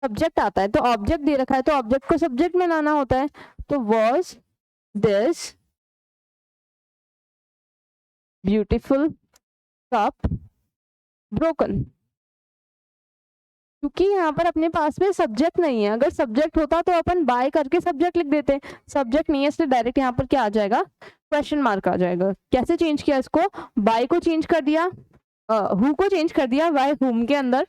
सब्जेक्ट आता है, तो ऑब्जेक्ट दे रखा है तो ऑब्जेक्ट को सब्जेक्ट में लाना होता है। तो was this beautiful cup broken, क्योंकि यहाँ पर अपने पास में सब्जेक्ट नहीं है। अगर सब्जेक्ट होता तो अपन बाय करके सब्जेक्ट लिख देते, सब्जेक्ट नहीं है इसलिए डायरेक्ट यहाँ पर क्या आ जाएगा, क्वेश्चन मार्क आ जाएगा। कैसे चेंज किया इसको, बाय को चेंज कर दिया, हु को चेंज कर दिया बाय हुम के अंदर,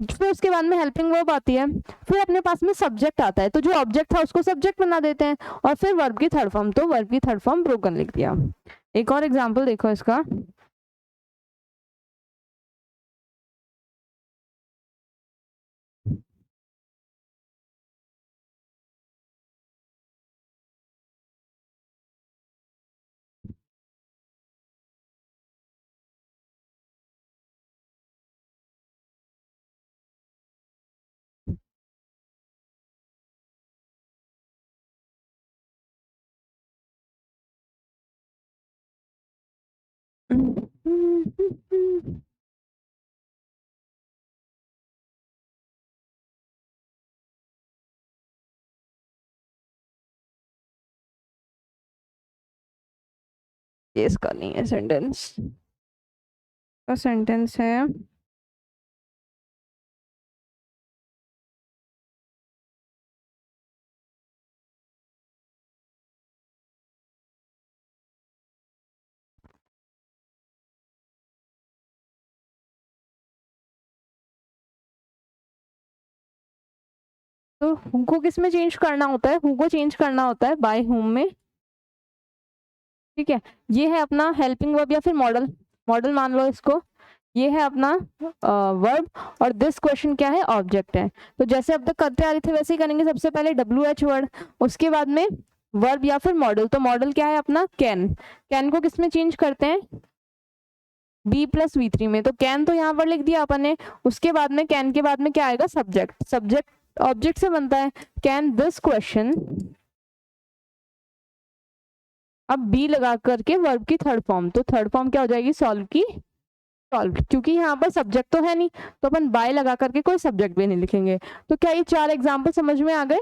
फिर उसके बाद में हेल्पिंग वर्ब आती है, फिर अपने पास में सब्जेक्ट आता है तो जो ऑब्जेक्ट था उसको सब्जेक्ट बना देते हैं, और फिर वर्ब की थर्ड फॉर्म, तो वर्ब की थर्ड फॉर्म ब्रोकन लिख दिया। एक और एग्जाम्पल देखो इसका। ये इसका नहीं है सेंटेंस, का सेंटेंस है तो हु को किस में चेंज करना होता है? हु को चेंज करना होता है बाय हुम में, ठीक है। ये है अपना हेल्पिंग वर्ब या फिर मॉडल, मॉडल मान लो इसको। ये है अपना वर्ब और दिस क्वेश्चन क्या है? ऑब्जेक्ट है। तो जैसे अब तक करते आ रहे थे वैसे ही करेंगे। सबसे पहले WH वर्ड, उसके बाद में वर्ब या फिर मॉडल। तो मॉडल क्या है अपना? कैन। कैन को किस में चेंज करते हैं? बी प्लस V3 में। तो कैन तो यहाँ पर लिख दिया अपन ने। उसके बाद में कैन के बाद में क्या आएगा? सब्जेक्ट। सब्जेक्ट ऑब्जेक्ट से बनता है। कैन दिस क्वेश्चन, अब बी लगा करके वर्ब की थर्ड फॉर्म, तो थर्ड फॉर्म क्या हो जाएगी? सॉल्व की सॉल्व। क्योंकि यहाँ पर सब्जेक्ट तो है नहीं तो अपन बाय लगा करके कोई सब्जेक्ट भी नहीं लिखेंगे। तो क्या ये 4 एग्जाम्पल समझ में आ गए?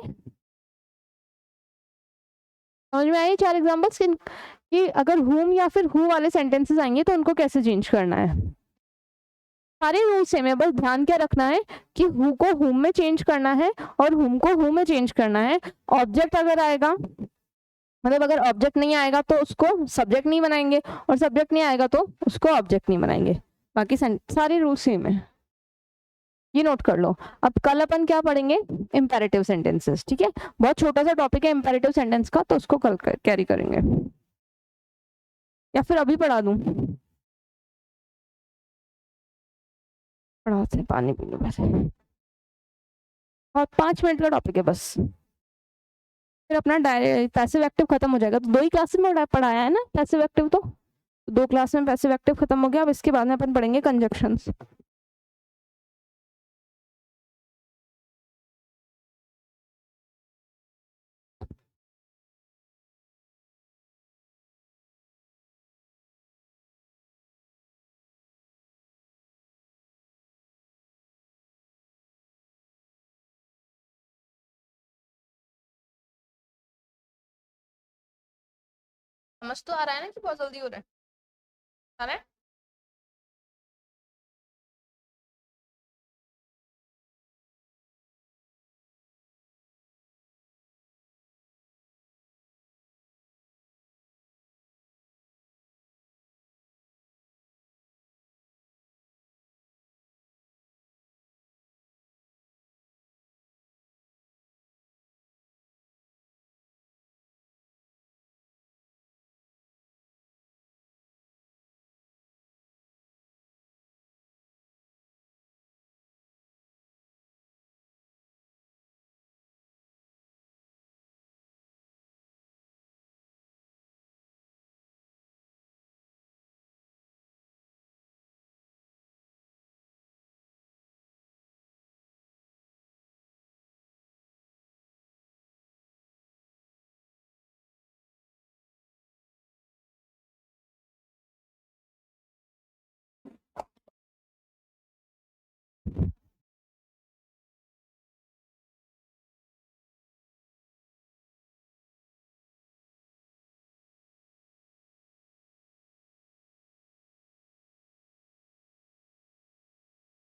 समझ में आई 4 एग्जाम्पल्स कि अगर हुम या फिर हु वाले सेंटेंसेस आएंगे तो उनको कैसे चेंज करना है। सारे रूल सेम है, बस ध्यान क्या रखना है कि हु को हुम में चेंज करना है और हुम को हु में चेंज करना है। ऑब्जेक्ट अगर आएगा, मतलब अगर ऑब्जेक्ट नहीं आएगा तो उसको सब्जेक्ट नहीं बनाएंगे और सब्जेक्ट नहीं आएगा तो उसको ऑब्जेक्ट नहीं बनाएंगे। बाकी सारे रूल सेम है, ये नोट कर लो। अब कल अपन क्या पढ़ेंगे? इंपेरेटिव सेंटेंसेस, ठीक है। बहुत छोटा सा टॉपिक है इंपेरेटिव सेंटेंस का, तो उसको कल कैरी करेंगे या फिर अभी पढ़ा दूं? पढ़ाते हैं, पानी पी लो पहले। और 5 मिनट का टॉपिक है बस, फिर अपना पैसिव एक्टिव खत्म हो जाएगा। तो 2 ही क्लास में पढ़ाया है ना पैसिव एक्टिव, तो 2 क्लास में पैसिव एक्टिव खत्म हो गया। अब इसके बाद में अपन पढ़ेंगे कंजक्शंस। समझ तो आ रहा है ना कि बहुत जल्दी हो रहा है? आ रहा है?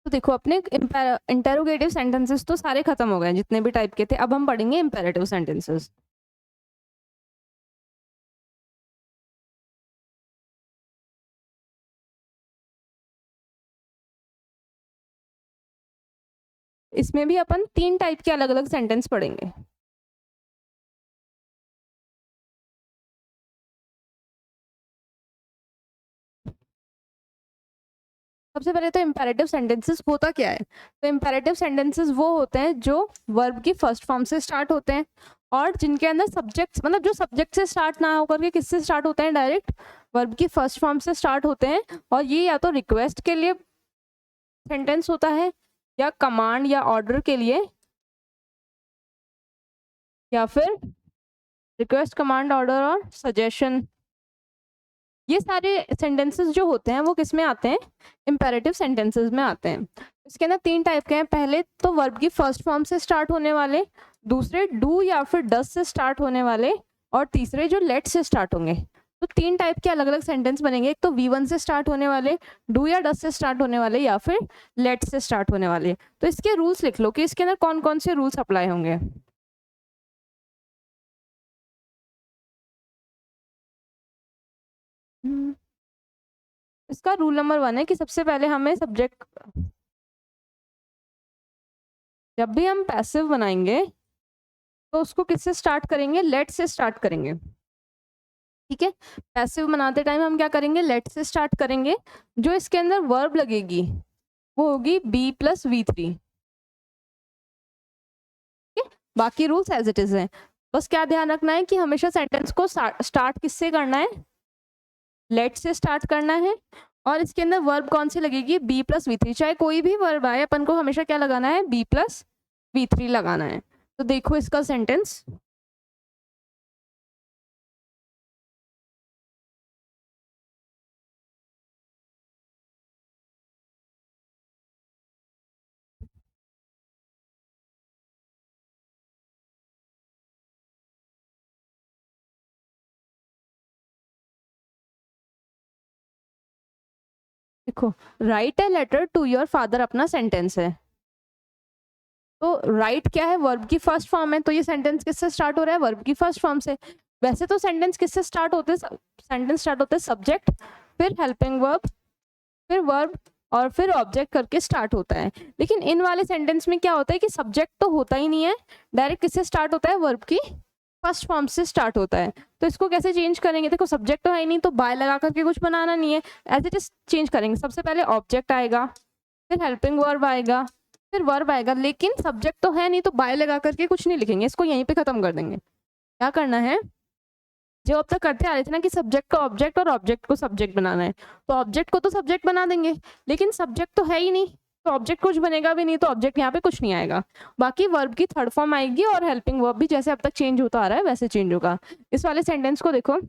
तो देखो अपने इंटेरोगेटिव सेंटेंसेस तो सारे खत्म हो गए जितने भी टाइप के थे। अब हम पढ़ेंगे इंपेरेटिव सेंटेंसेस। इसमें भी अपन 3 टाइप के अलग अलग सेंटेंस पढ़ेंगे। सबसे पहले तो इंपेरेटिव सेंटेंसेस होता क्या है? तो इंपेरेटिव सेंटेंसेस वो होते हैं जो वर्ब की फर्स्ट फॉर्म से स्टार्ट होते हैं और जिनके अंदर सब्जेक्ट, मतलब जो सब्जेक्ट से स्टार्ट ना होकर के किससे स्टार्ट होते हैं? डायरेक्ट वर्ब की फर्स्ट फॉर्म से स्टार्ट होते हैं। और ये या तो रिक्वेस्ट के लिए सेंटेंस होता है या कमांड या ऑर्डर के लिए, या फिर रिक्वेस्ट, कमांड, ऑर्डर और सजेशन। ये सारे सेंटेंसेस जो होते हैं वो किस में आते हैं? इंपेरेटिव सेंटेंसेस में आते हैं। इसके अंदर 3 टाइप के हैं। पहले तो वर्ब की फर्स्ट फॉर्म से स्टार्ट होने वाले, दूसरे डू या फिर डस से स्टार्ट होने वाले, और तीसरे जो लेट से स्टार्ट होंगे। तो 3 टाइप के अलग अलग सेंटेंस बनेंगे। एक तो V1 से स्टार्ट होने वाले, डू या डस से स्टार्ट होने वाले, या फिर लेट से स्टार्ट होने वाले। तो इसके रूल्स लिख लो कि इसके अंदर कौन कौन से रूल्स अप्लाई होंगे। इसका रूल नंबर 1 है कि सबसे पहले हमें सब्जेक्ट, जब भी हम पैसिव बनाएंगे तो उसको किससे स्टार्ट करेंगे, लेट से स्टार्ट करेंगे। ठीक है, पैसिव बनाते टाइम हम क्या करेंगे, लेट से स्टार्ट करेंगे। जो इसके अंदर वर्ब लगेगी वो होगी बी प्लस V3। बाकी रूल्स एज इट इज है। बस क्या ध्यान रखना है कि हमेशा सेंटेंस को स्टार्ट किससे करना है, लेट से स्टार्ट करना है। और इसके अंदर वर्ब कौन सी लगेगी, बी प्लस V3। चाहे कोई भी वर्ब आए अपन को हमेशा क्या लगाना है, बी प्लस V3 लगाना है। तो देखो इसका सेंटेंस, देखो write a letter to your father अपना सेंटेंस है। तो राइट क्या है, वर्ब की फर्स्ट फॉर्म है। तो ये सेंटेंस किससे स्टार्ट हो रहा है, वर्ब की फर्स्ट फॉर्म से। वैसे तो सेंटेंस किससे स्टार्ट होते हैं, सेंटेंस स्टार्ट होते हैं सब्जेक्ट, फिर हेल्पिंग वर्ब, फिर वर्ब, और फिर ऑब्जेक्ट करके स्टार्ट होता है। लेकिन इन वाले सेंटेंस में क्या होता है कि सब्जेक्ट तो होता ही नहीं है, डायरेक्ट किससे स्टार्ट होता है, वर्ब की फर्स्ट फॉर्म से स्टार्ट होता है। तो इसको कैसे चेंज करेंगे, देखो सब्जेक्ट तो है ही नहीं, तो बाय लगा करके कुछ बनाना नहीं है, एज इट इज चेंज करेंगे। सबसे पहले ऑब्जेक्ट आएगा, फिर हेल्पिंग वर्ब आएगा, फिर वर्ब आएगा। लेकिन सब्जेक्ट तो है नहीं, तो बाय लगा करके कुछ नहीं लिखेंगे, इसको यहीं पे खत्म कर देंगे। क्या करना है, जो अब तक करते आ रहे थे ना कि सब्जेक्ट को ऑब्जेक्ट और ऑब्जेक्ट को सब्जेक्ट बनाना है, तो ऑब्जेक्ट को तो सब्जेक्ट बना देंगे, लेकिन सब्जेक्ट तो है ही नहीं, तो ऑब्जेक्ट कुछ बनेगा भी नहीं, तो ऑब्जेक्ट यहाँ पे कुछ नहीं आएगा। बाकी वर्ब की थर्ड फॉर्म आएगी और हेल्पिंग वर्ब भी जैसे अब तक चेंज होता आ रहा है वैसे चेंज होगा। इस वाले सेंटेंस को देखो,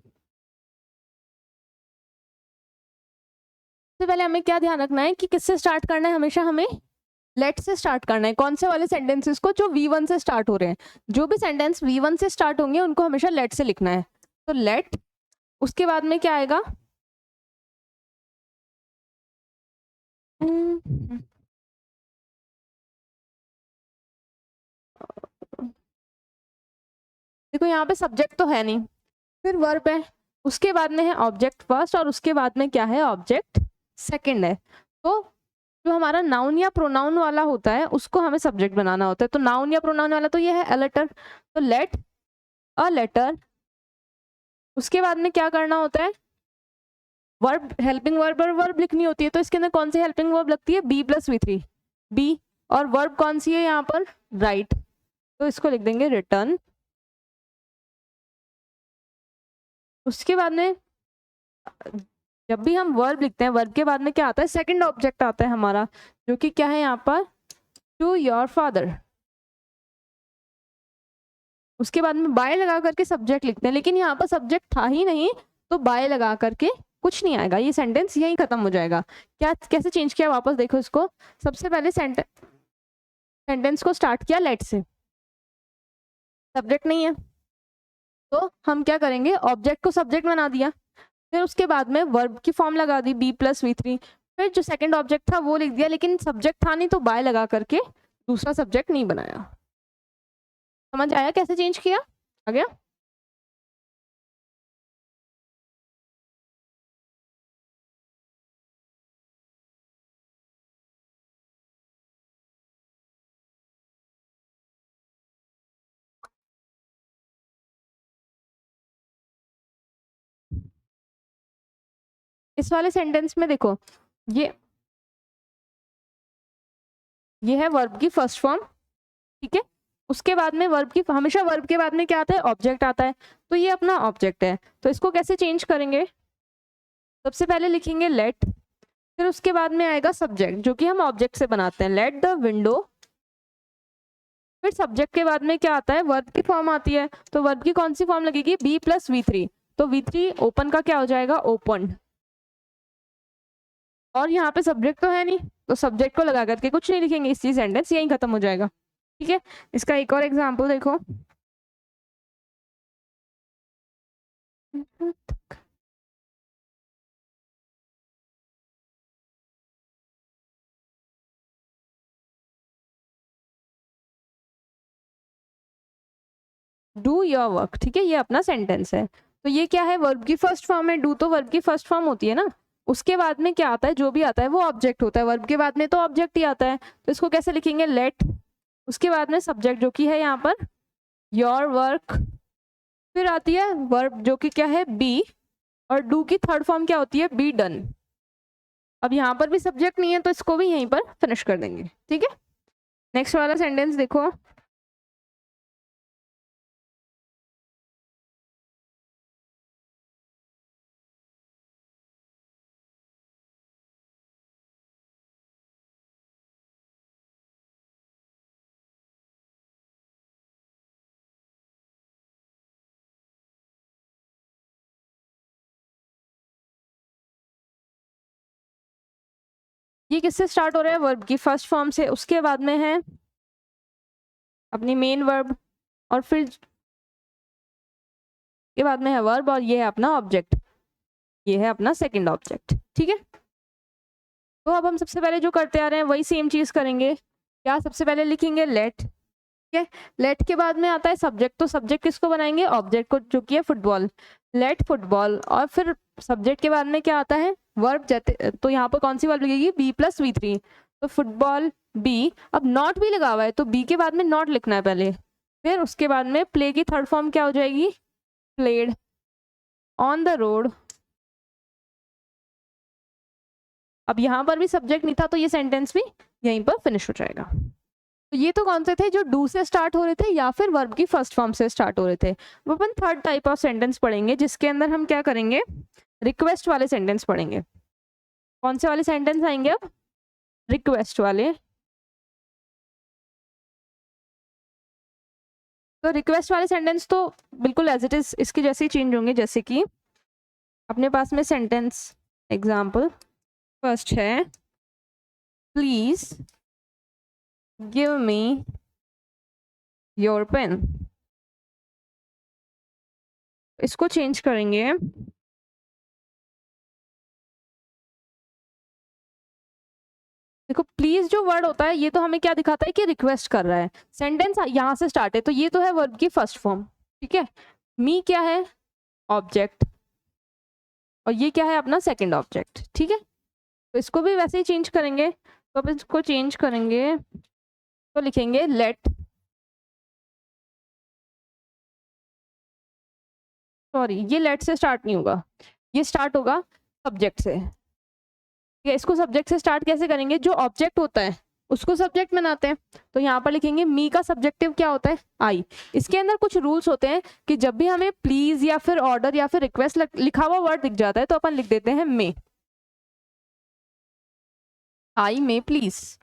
सबसे पहले हमें क्या ध्यान रखना है कि किससे स्टार्ट करना है, हमेशा हमें लेट से स्टार्ट करना है। कौन से वाले सेंटेंसेस को, जो V1 से स्टार्ट हो रहे हैं। जो भी सेंटेंस V1 से स्टार्ट होंगे उनको हमेशा लेट से लिखना है। तो लेट, उसके बाद में क्या आएगा, देखो यहाँ पे सब्जेक्ट तो है नहीं, फिर वर्ब है, उसके बाद में है ऑब्जेक्ट फर्स्ट, और उसके बाद में क्या है, ऑब्जेक्ट सेकंड है। तो जो हमारा नाउन या प्रोनाउन वाला होता है उसको हमें सब्जेक्ट बनाना होता है। तो नाउन या प्रोनाउन वाला तो ये है अ लेटर, तो लेट अ लेटर। उसके बाद में क्या करना होता है, वर्ब, हेल्पिंग वर्ब और वर्ब लिखनी होती है। तो इसके अंदर कौन सी हेल्पिंग वर्ब लगती है, बी प्लस V3, बी। और वर्ब कौन सी है यहाँ पर, राइट, तो इसको लिख देंगे रिटर्न। उसके बाद में जब भी हम वर्ब लिखते हैं, वर्ब के बाद में क्या आता है, सेकंड ऑब्जेक्ट आता है हमारा, जो कि क्या है यहाँ पर, टू योर फादर। उसके बाद में बाय लगा करके सब्जेक्ट लिखते हैं, लेकिन यहाँ पर सब्जेक्ट था ही नहीं, तो बाय लगा करके कुछ नहीं आएगा, ये सेंटेंस यहीं खत्म हो जाएगा। क्या, कैसे चेंज किया, वापस देखो इसको। सबसे पहले सेंटेंस को स्टार्ट किया लेट से, सब्जेक्ट नहीं है, तो हम क्या करेंगे, ऑब्जेक्ट को सब्जेक्ट बना दिया। फिर उसके बाद में वर्ब की फॉर्म लगा दी, बी प्लस V3। फिर जो सेकंड ऑब्जेक्ट था वो लिख दिया, लेकिन सब्जेक्ट था नहीं, तो बाय लगा करके दूसरा सब्जेक्ट नहीं बनाया। समझ आया कैसे चेंज किया, आ गया। इस वाले सेंटेंस में देखो, ये ये है वर्ब की फर्स्ट फॉर्म, ठीक है। उसके बाद में वर्ब की, हमेशा वर्ब के बाद में क्या आता है, ऑब्जेक्ट आता है। तो ये अपना ऑब्जेक्ट है, तो इसको कैसे चेंज करेंगे, सबसे पहले लिखेंगे लेट, फिर उसके बाद में आएगा सब्जेक्ट, जो कि हम ऑब्जेक्ट से बनाते हैं, लेट द विंडो। फिर सब्जेक्ट के बाद में क्या आता है, वर्ब की फॉर्म आती है, तो वर्ब की कौन सी फॉर्म लगेगी, बी प्लस V3। तो V3 ओपन का क्या हो जाएगा, ओपन। और यहाँ पे सब्जेक्ट तो है नहीं, तो सब्जेक्ट को लगा करके कुछ नहीं लिखेंगे, इसी सेंटेंस यहीं खत्म हो जाएगा। ठीक है, इसका एक और एग्जाम्पल देखो, डू योर वर्क। ठीक है, ये अपना सेंटेंस है। तो ये क्या है, वर्ब की फर्स्ट फॉर्म है, डू तो वर्ब की फर्स्ट फॉर्म होती है ना। उसके बाद में क्या आता है, जो भी आता है वो ऑब्जेक्ट होता है, वर्ब के बाद में तो ऑब्जेक्ट ही आता है। तो इसको कैसे लिखेंगे, लेट, उसके बाद में सब्जेक्ट जो कि है यहाँ पर योर वर्क, फिर आती है वर्ब जो कि क्या है बी, और डू की थर्ड फॉर्म क्या होती है बी डन। अब यहाँ पर भी सब्जेक्ट नहीं है तो इसको भी यहीं पर फिनिश कर देंगे, ठीक है। नेक्स्ट वाला सेंटेंस देखो, ये किससे स्टार्ट हो रहा है, वर्ब की फर्स्ट फॉर्म से, उसके बाद में है अपनी मेन वर्ब, और फिर के बाद में है वर्ब, और ये है अपना ऑब्जेक्ट, ये है अपना सेकंड ऑब्जेक्ट, ठीक है। तो अब हम सबसे पहले जो करते आ रहे हैं वही सेम चीज करेंगे। क्या सबसे पहले लिखेंगे लेट, ठीक है। लेट के बाद में आता है सब्जेक्ट, तो सब्जेक्ट किसको बनाएंगे, ऑब्जेक्ट को, जो कि है फुटबॉल, लेट फुटबॉल। और फिर सब्जेक्ट के बाद में क्या आता है वर्ब, तो यहाँ पर कौन सी वर्ब लगेगी, बी प्लस V3, तो फुटबॉल बी। अब नॉट भी लगा हुआ है तो बी के बाद में नॉट लिखना है पहले, फिर उसके बाद में प्ले की थर्ड फॉर्म क्या हो जाएगी, प्लेड, ऑन द रोड। अब यहाँ पर भी सब्जेक्ट नहीं था तो ये सेंटेंस भी यहीं पर फिनिश हो जाएगा। तो ये तो कौन से थे जो डू से स्टार्ट हो रहे थे या फिर वर्ब की फर्स्ट फॉर्म से स्टार्ट हो रहे थे। वो अपन थर्ड टाइप ऑफ सेंटेंस पढ़ेंगे जिसके अंदर हम क्या करेंगे, रिक्वेस्ट वाले सेंटेंस पढ़ेंगे। कौन से वाले सेंटेंस आएंगे अब, रिक्वेस्ट वाले। तो रिक्वेस्ट वाले सेंटेंस तो बिल्कुल एज इट इज इसके जैसे ही चेंज होंगे, जैसे कि अपने पास में सेंटेंस एग्जाम्पल फर्स्ट है, please give me your pen. इसको चेंज करेंगे, देखो प्लीज जो वर्ड होता है ये तो हमें क्या दिखाता है कि रिक्वेस्ट कर रहा है, सेंटेंस यहाँ से स्टार्ट है तो ये तो है वर्ब की फर्स्ट फॉर्म, ठीक है। मी क्या है, ऑब्जेक्ट, और ये क्या है अपना सेकंड ऑब्जेक्ट, ठीक है। तो इसको भी वैसे ही चेंज करेंगे, तो अब इसको चेंज करेंगे तो लिखेंगे लेट, सॉरी ये लेट से स्टार्ट नहीं होगा, ये स्टार्ट होगा सब्जेक्ट से, ठीक है। इसको सब्जेक्ट से स्टार्ट कैसे करेंगे, जो ऑब्जेक्ट होता है उसको सब्जेक्ट बनाते हैं, तो यहाँ पर लिखेंगे मी का सब्जेक्टिव क्या होता है, आई। इसके अंदर कुछ रूल्स होते हैं कि जब भी हमें प्लीज या फिर ऑर्डर या फिर रिक्वेस्ट लिखा हुआ वर्ड दिख जाता है तो अपन लिख देते हैं मे, आई मे प्लीज।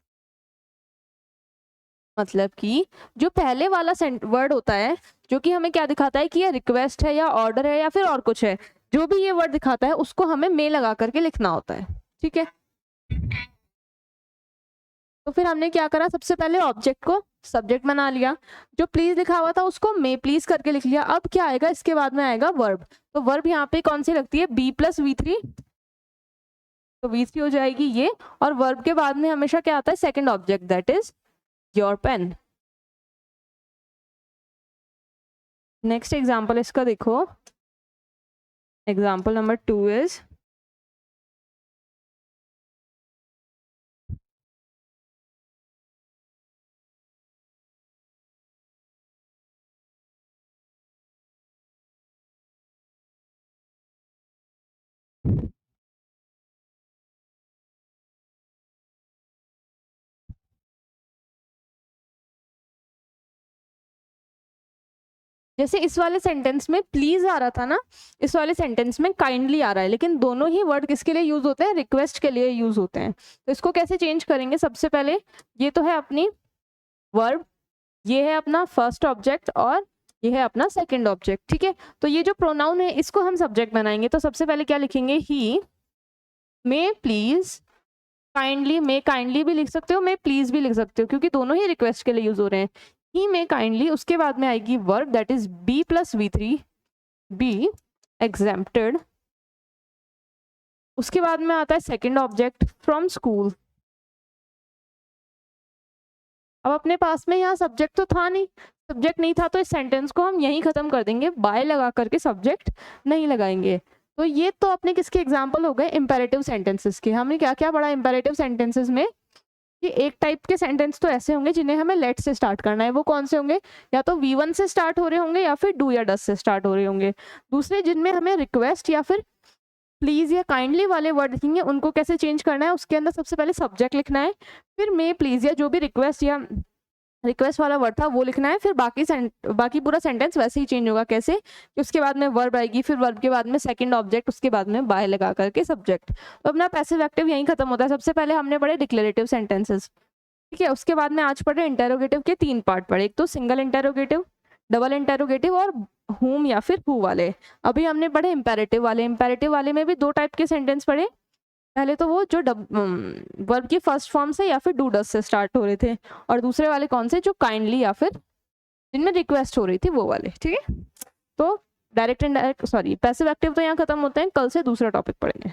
मतलब कि जो पहले वाला वर्ड होता है जो कि हमें क्या दिखाता है कि ये रिक्वेस्ट है या ऑर्डर है या फिर और कुछ है, जो भी ये वर्ड दिखाता है उसको हमें मे लगा करके लिखना होता है, ठीक है। तो फिर हमने क्या करा, सबसे पहले ऑब्जेक्ट को सब्जेक्ट बना लिया, जो प्लीज लिखा हुआ था उसको मे प्लीज करके लिख लिया। अब क्या आएगा, इसके बाद में आएगा वर्ब, तो वर्ब यहाँ पे कौन सी लगती है, बी प्लस V3, तो V3 हो जाएगी ये। और वर्ब के बाद में हमेशा क्या आता है, second object, that is your pen. Next example इसका देखो, एग्जाम्पल नंबर 2 इज, जैसे इस वाले सेंटेंस में प्लीज आ रहा था ना, इस वाले सेंटेंस में काइंडली आ रहा है, लेकिन दोनों ही वर्ड किसके लिए यूज होते हैं, रिक्वेस्ट के लिए यूज होते हैं। तो इसको कैसे चेंज करेंगे, सबसे पहले ये तो है अपनी वर्ब, ये है अपना फर्स्ट ऑब्जेक्ट, और ये है अपना सेकंड ऑब्जेक्ट, ठीक है। तो ये जो प्रोनाउन है इसको हम सब्जेक्ट बनाएंगे, तो सबसे पहले क्या लिखेंगे, he may please kindly, may kindly भी लिख सकते हो, मे प्लीज भी लिख सकते हो, क्योंकि दोनों ही रिक्वेस्ट के लिए यूज हो रहे हैं। ही मे काइंडली, उसके बाद में आएगी verb that is be plus V3, be exempted. उसके बाद में आता है सेकंड ऑब्जेक्ट फ्रॉम स्कूल। अब अपने पास में यहाँ सब्जेक्ट तो था नहीं, सब्जेक्ट नहीं था तो इस सेंटेंस को हम यहीं खत्म कर देंगे, बाय लगा करके सब्जेक्ट नहीं लगाएंगे। तो ये तो अपने किसके एग्जाम्पल हो गए, इंपेरेटिव सेंटेंसेस के। हमने क्या क्या पढ़ा इंपेरेटिव सेंटेंसेस में, कि एक टाइप के सेंटेंस तो ऐसे होंगे जिन्हें हमें लेट से स्टार्ट करना है। वो कौन से होंगे? या तो V1 से स्टार्ट हो रहे होंगे या फिर डू या डस से स्टार्ट हो रहे होंगे। दूसरे जिनमें हमें रिक्वेस्ट या फिर प्लीज या काइंडली वाले वर्ड लिखेंगे, उनको कैसे चेंज करना है? उसके अंदर सबसे पहले सब्जेक्ट लिखना है, फिर मे प्लीज या जो भी रिक्वेस्ट या रिक्वेस्ट वाला वर्ड था वो लिखना है, फिर बाकी पूरा सेंटेंस वैसे ही चेंज होगा। कैसे? कि उसके बाद में वर्ब आएगी, फिर वर्ब के बाद में सेकंड ऑब्जेक्ट, उसके बाद में बाय लगा करके सब्जेक्ट। तो अपना पैसिव एक्टिव यहीं खत्म होता है। सबसे पहले हमने पढ़े डिक्लेरेटिव सेंटेंसेस, ठीक है। उसके बाद में आज पढ़े इंटेरोगेटिव के 3 पार्ट पढ़े, एक तो सिंगल इंटेरोगेटिव, डबल इंटेरोगेटिव और whom या फिर who वाले। अभी हमने पढ़े इंपेरेटिव वाले। इंपेरेटिव वाले में भी 2 टाइप के सेंटेंस पढ़े। पहले तो वो जो वर्ब की फर्स्ट फॉर्म से या फिर डू डस से स्टार्ट हो रहे थे, और दूसरे वाले कौन से? जो काइंडली या फिर जिनमें रिक्वेस्ट हो रही थी वो वाले, ठीक है। तो डायरेक्ट एंड पैसिव एक्टिव तो यहाँ खत्म होते हैं। कल से दूसरा टॉपिक पढ़ेंगे।